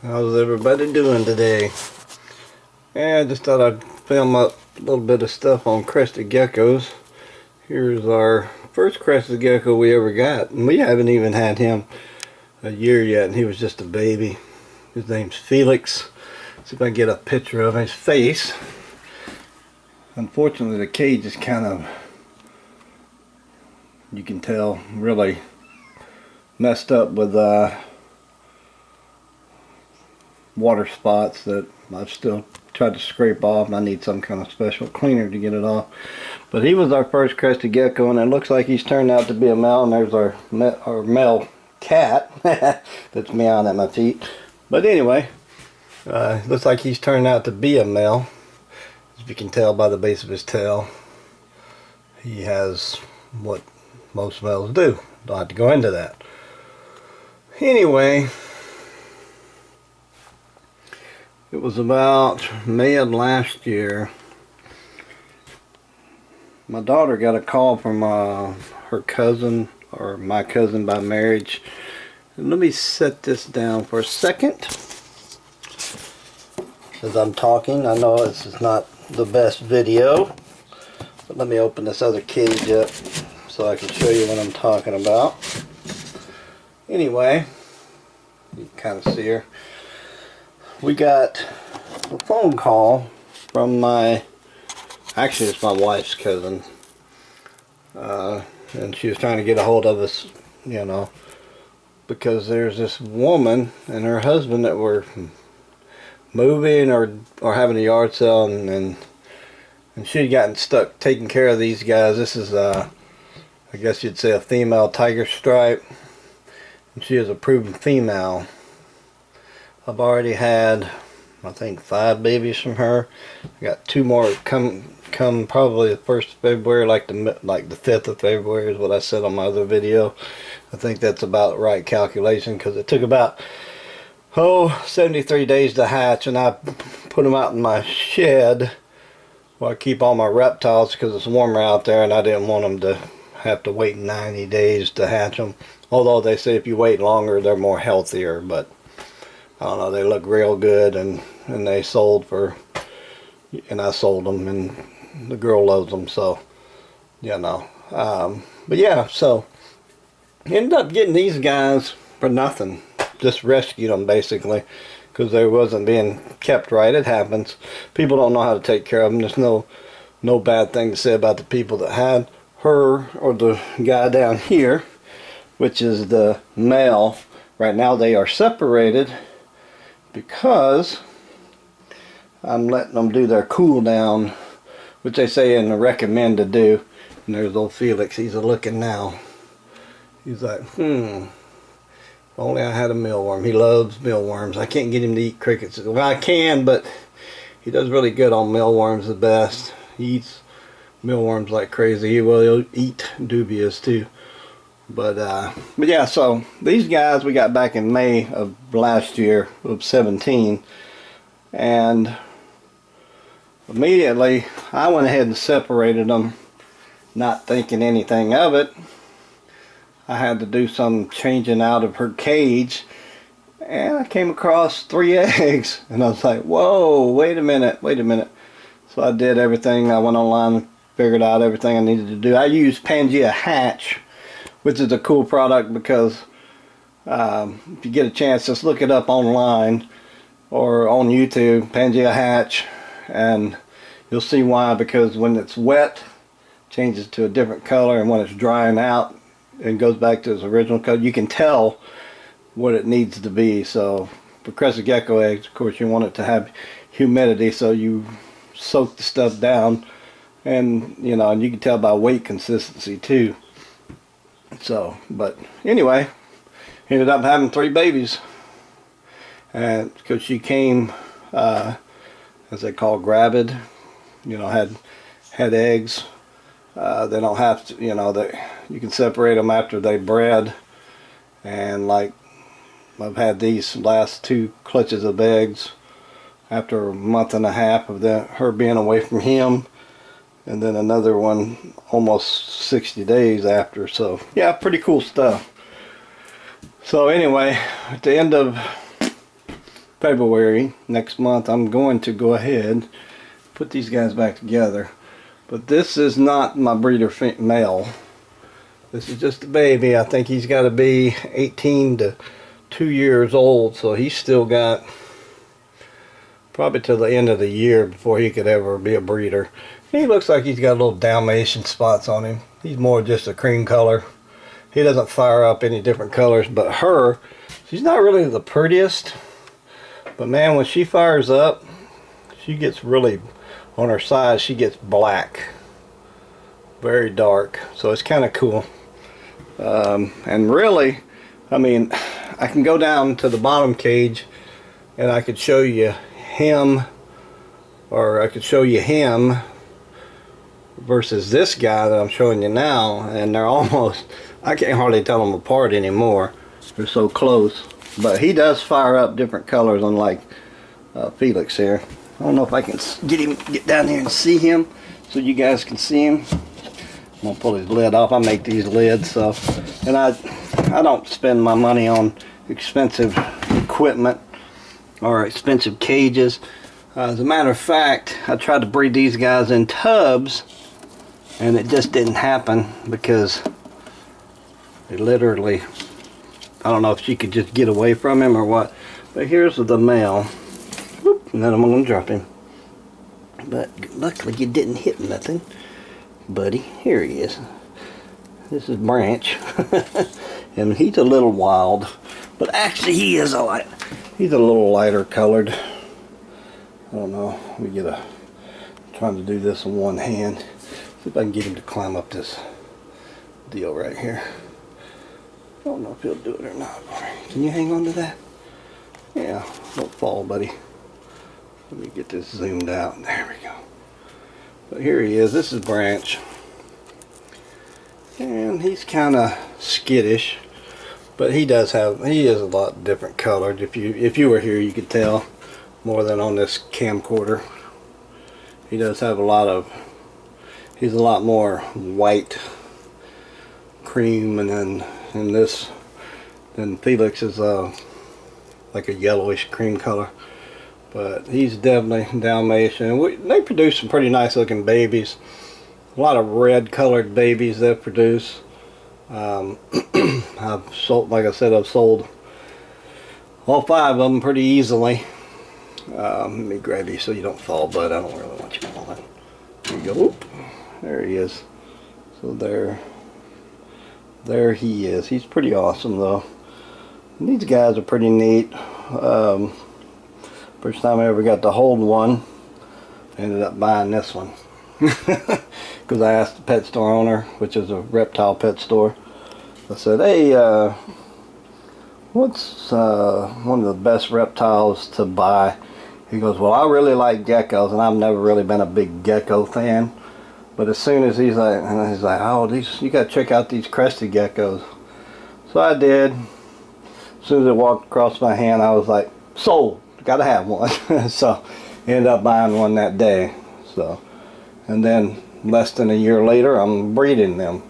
How's everybody doing today? Yeah, I just thought I'd film up a little bit of stuff on crested geckos. Here's our first crested gecko we ever got, and we haven't even had him a year yet, and he was just a baby. His name's Felix. See if I can get a picture of his face. Unfortunately, the cage is kind of, you can tell, really messed up with water spots that I've still tried to scrape off, and I need some kind of special cleaner to get it off. But he was our first crested gecko, and it looks like he's turned out to be a male, and there's our male cat that's meowing at my feet. But anyway, looks like he's turned out to be a male, as you can tell by the base of his tail. He has what most males do. Don't have to go into that. Anyway, it was about May of last year. My daughter got a call from her cousin, or my cousin by marriage. And let me set this down for a second. As I'm talking, I know this is not the best video, but let me open this other cage up so I can show you what I'm talking about. Anyway, you can kind of see her. We got a phone call from actually it's my wife's cousin, and she was trying to get a hold of us, you know, because there's this woman and her husband that were moving or having a yard sale, and she had gotten stuck taking care of these guys. This is I guess you'd say a female tiger stripe, and she is a proven female. I've already had, I think, 5 babies from her. I got 2 more come probably the 1st of February, like the 5th of February is what I said on my other video. I think that's about the right calculation, because it took about 73 days to hatch, and I put them out in my shed where I keep all my reptiles because it's warmer out there, and I didn't want them to have to wait 90 days to hatch them. Although they say if you wait longer, they're more healthier, but I don't know, they look real good, and they sold for, and I sold them, and the girl loves them, so, you know. But yeah, so, ended up getting these guys for nothing. Just rescued them, basically, because they wasn't being kept right. It happens. People don't know how to take care of them. There's no bad thing to say about the people that had her, or the guy down here, which is the male. Right now they are separated, because I'm letting them do their cool down, which they say and recommend to do. And there's old Felix. He's a looking now. He's like, if only I had a mealworm. He loves mealworms. I can't get him to eat crickets. Well, I can, but he does really good on mealworms the best. He eats mealworms like crazy. He will eat dubious too. But yeah, so these guys we got back in May of last year, of 17, and immediately I went ahead and separated them, not thinking anything of it. I had to do some changing out of her cage, and I came across 3 eggs, and I was like, whoa, wait a minute. So I did everything. I went online and figured out everything I needed to do. I used Pangea Hatch, which is a cool product, because if you get a chance, just look it up online or on YouTube, Pangea Hatch, and you'll see why. Because when it's wet, it changes to a different color, and when it's drying out and goes back to its original color, you can tell what it needs to be. So for crested gecko eggs, of course, you want it to have humidity, so you soak the stuff down, and you know, and you can tell by weight consistency too. So, but anyway, ended up having 3 babies, and because she came, as they call gravid, you know, had eggs. They don't have to, you know, you can separate them after they bred, and like I've had these last 2 clutches of eggs after a month and a half of her being away from him. And then another one almost 60 days after. So yeah, pretty cool stuff. So anyway, at the end of February next month, I'm going to go ahead put these guys back together. But this is not my breeder male. This is just a baby. I think he's got to be 18 to 2 years old, so he's still got probably till the end of the year before he could ever be a breeder. He looks like he's got little Dalmatian spots on him. He's more just a cream color. He doesn't fire up any different colors, but her, she's not really the prettiest, but man, when she fires up, she gets really, on her side, she gets black, very dark, so it's kind of cool. And really, I mean, I can go down to the bottom cage and I could show you him, or I could show you him versus this guy that I'm showing you now, and they're almost, I can't hardly tell them apart anymore. They're so close. But he does fire up different colors, unlike Felix here. I don't know if I can get down here and see him so you guys can see him. I'm gonna pull his lid off. I make these lids, so, and I don't spend my money on expensive equipment or expensive cages. As a matter of fact, I tried to breed these guys in tubs, and it just didn't happen because they literally, I don't know if she could just get away from him or what. But here's the male. Whoop, and then I'm going to drop him. But luckily you didn't hit nothing, buddy. Here he is. This is Branch. And he's a little wild. But actually he's a little lighter colored. I don't know. Let me get trying to do this in one hand. See if I can get him to climb up this deal right here. I don't know if he'll do it or not. Can you hang on to that? Yeah, don't fall, buddy. Let me get this zoomed out. There we go. But here he is. This is Branch. And he's kind of skittish. But he is a lot different colored. If you were here, you could tell more than on this camcorder. He does have he's a lot more white cream, and then then Felix is like a yellowish cream color. But he's definitely Dalmatian. They produce some pretty nice looking babies. A lot of red colored babies they produce. I've sold, like I said, I've sold all 5 of them pretty easily. Let me grab you so you don't fall, bud. I don't really want you falling. There you go. Oop. There he is. So there he is. He's pretty awesome though. And these guys are pretty neat. First time I ever got to hold one, I ended up buying this one. Because I asked the pet store owner, which is a reptile pet store, I said, hey, what's one of the best reptiles to buy? He goes, well, I really like geckos, and I've never really been a big gecko fan. But as soon as he's like, oh, you got to check out these crested geckos. So I did. As soon as it walked across my hand, I was like, sold. Got to have one. So ended up buying one that day. So, and then less than a year later, I'm breeding them,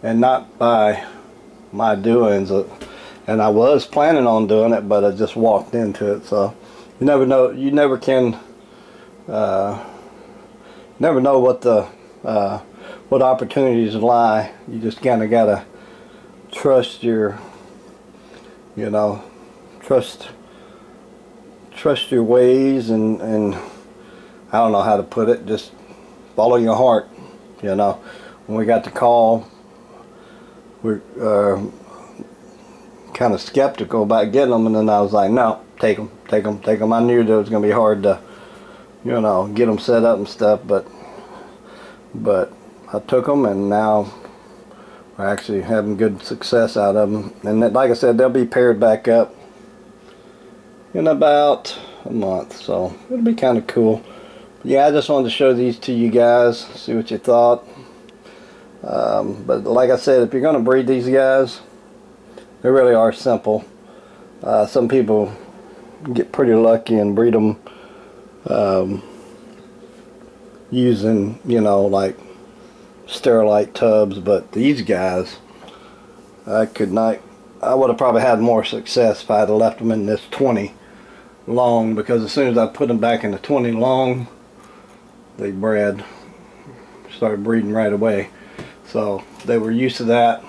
and not by my doings. And I was planning on doing it, but I just walked into it. So you never know. You never can. Never know what opportunities lie. You just kind of gotta trust your, trust your ways, and I don't know how to put it. Just follow your heart. When we got the call, we're kind of skeptical about getting them, and then I was like, no, take them. I knew that it was gonna be hard to, get them set up and stuff, but I took them, and now we're actually having good success out of them. And like I said, they'll be paired back up in about a month, so it'll be kind of cool. But yeah, I just wanted to show these to you guys, see what you thought. But like I said, if you're going to breed these guys, they really are simple. Some people get pretty lucky and breed them using, like sterilite tubs, but these guys, I would have probably had more success if I had left them in this 20 long, because as soon as I put them back in the 20 long, they started breeding right away. So they were used to that.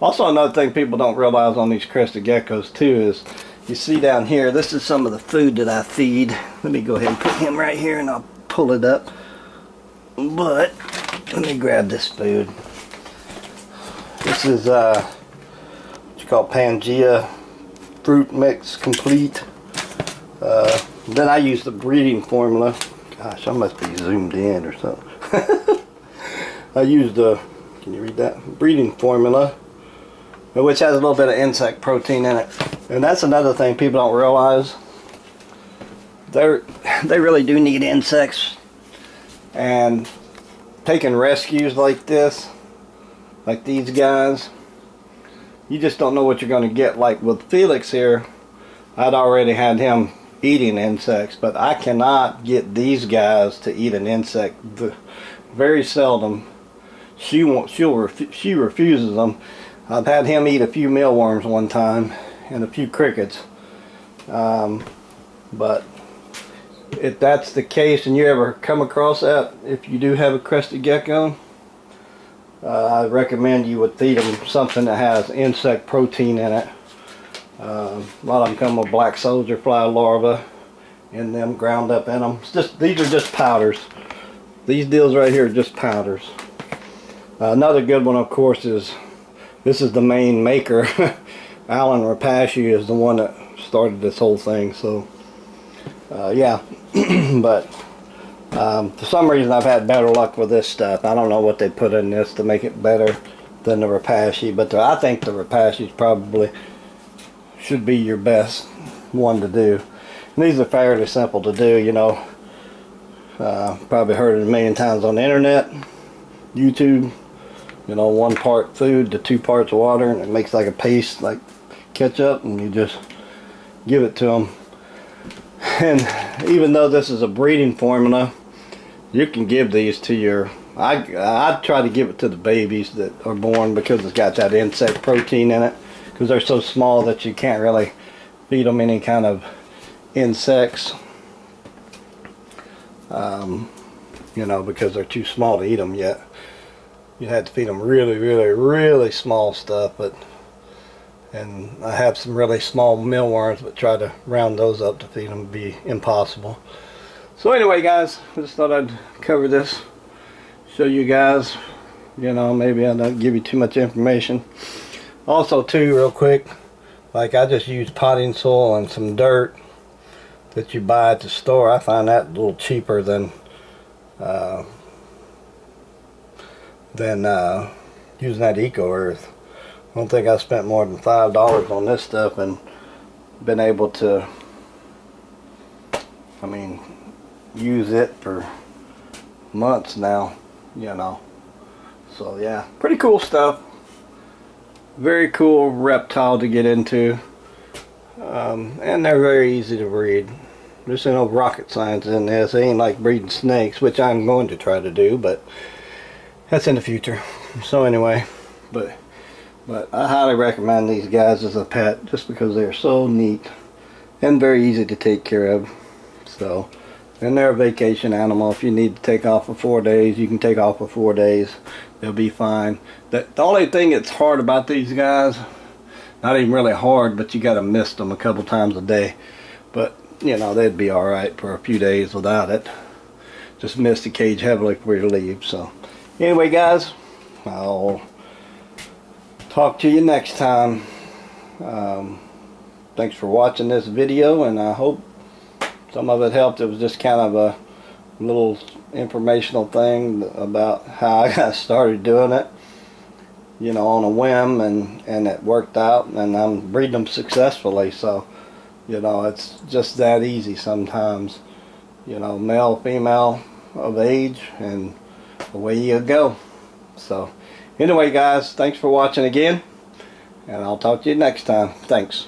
Also, another thing people don't realize on these crested geckos too is, you see down here, this is some of the food that I feed. Let me go ahead and put him right here and I'll pull it up. But let me grab this food. This is what you call Pangea fruit mix complete. Then I use the breeding formula. Gosh, I must be zoomed in or something. I use the, can you read that? Breeding formula, which has a little bit of insect protein in it. And that's another thing people don't realize. They really do need insects. And taking rescues like this, like these guys, you just don't know what you're going to get. Like with Felix here, I'd already had him eating insects, but I cannot get these guys to eat an insect. Very seldom. She refuses them. I've had him eat a few mealworms one time and a few crickets. But if that's the case and you ever come across that, if you do have a crested gecko, I recommend you would feed them something that has insect protein in it. A lot of them come with black soldier fly larvae in them, ground up in them. These are just powders. These deals right here are just powders. Another good one, of course, is, this is the main maker. Alan Rapace is the one that started this whole thing. So yeah. But for some reason I've had better luck with this stuff. I don't know what they put in this to make it better than the Rapace, but I think the Rapace probably should be your best one to do. And these are fairly simple to do, you know. Probably heard it a million times on the internet, YouTube. You know, 1 part food to 2 parts water, and it makes like a paste, like ketchup, and you just give it to them. And even though this is a breeding formula, you can give these to your, I try to give it to the babies that are born, because it's got that insect protein in it, because they're so small that you can't really feed them any kind of insects, you know, because they're too small to eat them yet. You have to feed them really small stuff. And I have some really small mealworms, but try to round those up to feed them would be impossible. So anyway, guys, I just thought I'd cover this, show you guys, you know, maybe I don't give you too much information. Also too, real quick, like I just use potting soil and some dirt that you buy at the store. I find that a little cheaper than using that Eco Earth. I don't think I spent more than $5 on this stuff and been able to, I mean, use it for months now, you know. So yeah, pretty cool stuff. Very cool reptile to get into, and they're very easy to breed. There's no rocket science in this. It ain't like breeding snakes, which I'm going to try to do, but that's in the future. So anyway, but I highly recommend these guys as a pet, just because they're so neat and very easy to take care of. So, and they're a vacation animal. If you need to take off for 4 days, you can take off for 4 days. They'll be fine. The only thing that's hard about these guys, not even really hard, but you got to mist them a couple times a day. But you know, they'd be all right for a few days without it. Just mist the cage heavily before you leave. So anyway, guys, I'll talk to you next time. Thanks for watching this video, and I hope some of it helped. It was just kind of a little informational thing about how I got started doing it, you know, on a whim, and it worked out, and I'm breeding them successfully. So, you know, it's just that easy sometimes, you know, male, female of age, and away you go. So anyway, guys, thanks for watching again, and I'll talk to you next time. Thanks.